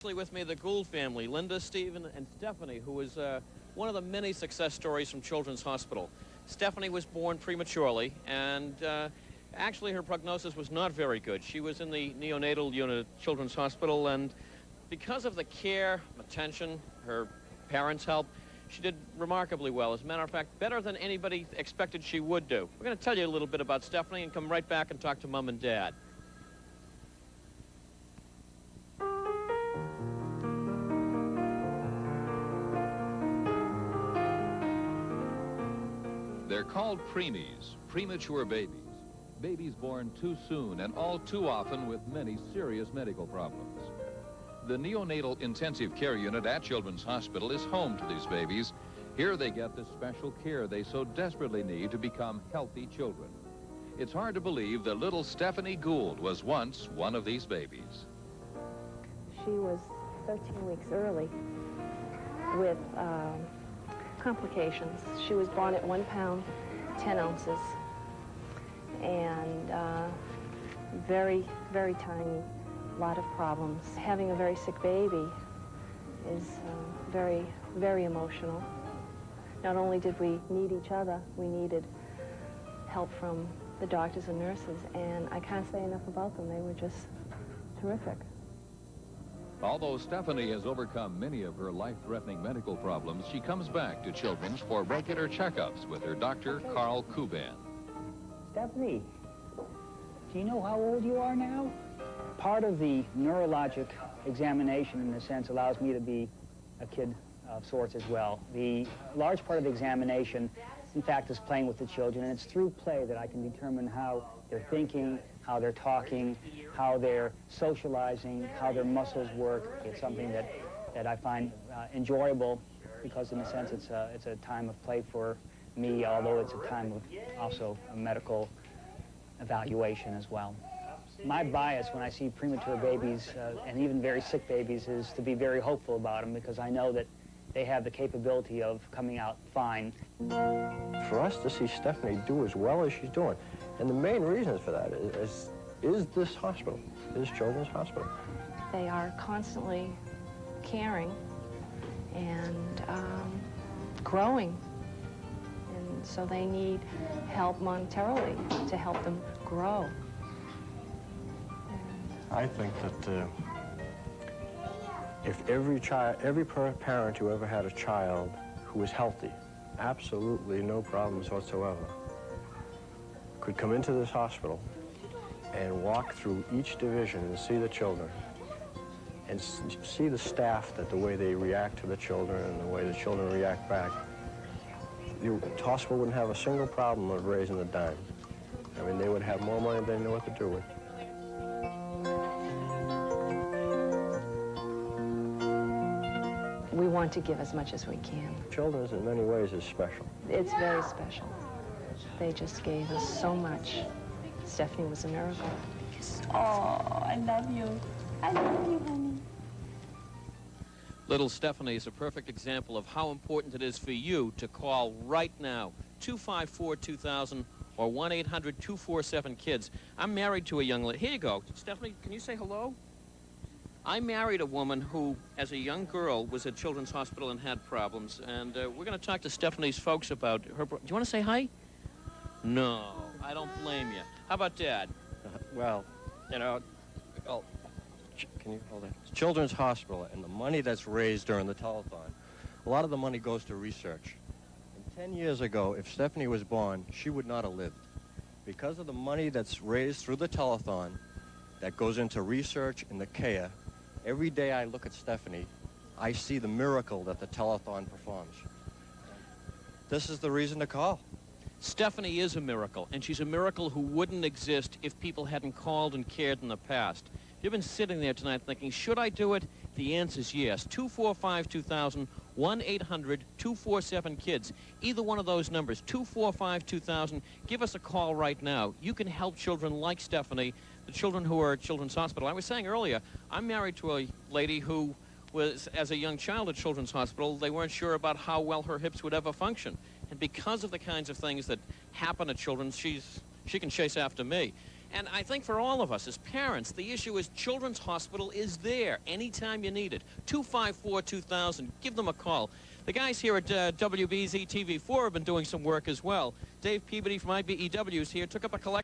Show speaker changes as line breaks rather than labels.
With me, the Gould family, Linda, Stephen, and Stephanie, who is one of the many success stories from Children's Hospital. Stephanie was born prematurely, and actually her prognosis was not very good. She was in the neonatal unit at Children's Hospital, and because of the care, attention, her parents' help, she did remarkably well. As a matter of fact, better than anybody expected she would do. We're going to tell you a little bit about Stephanie and come right back and talk to Mom and Dad.
They're called preemies, premature babies. Babies born too soon and all too often with many serious medical problems. The neonatal intensive care unit at Children's Hospital is home to these babies. Here they get the special care they so desperately need to become healthy children. It's hard to believe that little Stephanie Gould was once one of these babies.
She was 13 weeks early with complications. She was born at 1 pound, 10 ounces, and very, very tiny, lot of problems. Having a very sick baby is very, very emotional. Not only did we need each other, we needed help from the doctors and nurses, and I can't say enough about them. They were just terrific.
Although Stephanie has overcome many of her life-threatening medical problems, she comes back to Children's for regular checkups with her doctor, Carl Kuban.
Stephanie, do you know how old you are now? Part of the neurologic examination, in a sense, allows me to be a kid of sorts as well. The large part of the examination, in fact, is playing with the children, and it's through play that I can determine how they're thinking, how they're talking, how they're socializing, how their muscles work. It's something that I find enjoyable because, in a sense, it's a time of play for me, although it's a time of also a medical evaluation as well. My bias when I see premature babies and even very sick babies is to be very hopeful about them because I know that they have the capability of coming out fine.
For us to see Stephanie do as well as she's doing, and the main reason for that is this hospital, is Children's Hospital.
They are constantly caring and growing, and so they need help monetarily to help them grow.
I think that if every parent who ever had a child who was healthy, absolutely no problems whatsoever, could come into this hospital and walk through each division and see the children and see the staff, that the way they react to the children and the way the children react back, the hospital wouldn't have a single problem of raising a dime. I mean, they would have more money than they know what to do with.
We want to give as much as we can.
Children's in many ways is special.
It's very special. They just gave us so much. Stephanie was a miracle.
Oh, I love you. I love you, honey.
Little Stephanie is a perfect example of how important it is for you to call right now, 254-2000 or 1-800-247-KIDS. I'm married to a young lady. Here you go. Stephanie, can you say hello? I married a woman who, as a young girl, was at Children's Hospital and had problems, and we're going to talk to Stephanie's folks about her... Do you want to say hi? No, I don't blame you. How about Dad?
Well, you know, can you hold it? Children's Hospital and the money that's raised during the telethon, a lot of the money goes to research. And 10 years ago, if Stephanie was born, she would not have lived. Because of the money that's raised through the telethon that goes into research and the care, every day I look at Stephanie, I see the miracle that the telethon performs. This is the reason to call.
Stephanie is a miracle, and she's a miracle who wouldn't exist if people hadn't called and cared in the past. You've been sitting there tonight thinking, should I do it? The answer is yes. 245-2000, 1-800-247-KIDS. Either one of those numbers, 245-2000. Give us a call right now. You can help children like Stephanie, the children who are at Children's Hospital. I was saying earlier, I'm married to a lady who was, as a young child at Children's Hospital, they weren't sure about how well her hips would ever function. And because of the kinds of things that happen at Children's, she can chase after me. And I think for all of us as parents, the issue is Children's Hospital is there anytime you need it. 254-2000. Give them a call. The guys here at WBZ TV4 have been doing some work as well. Dave Peabody from IBEW is here, took up a collection.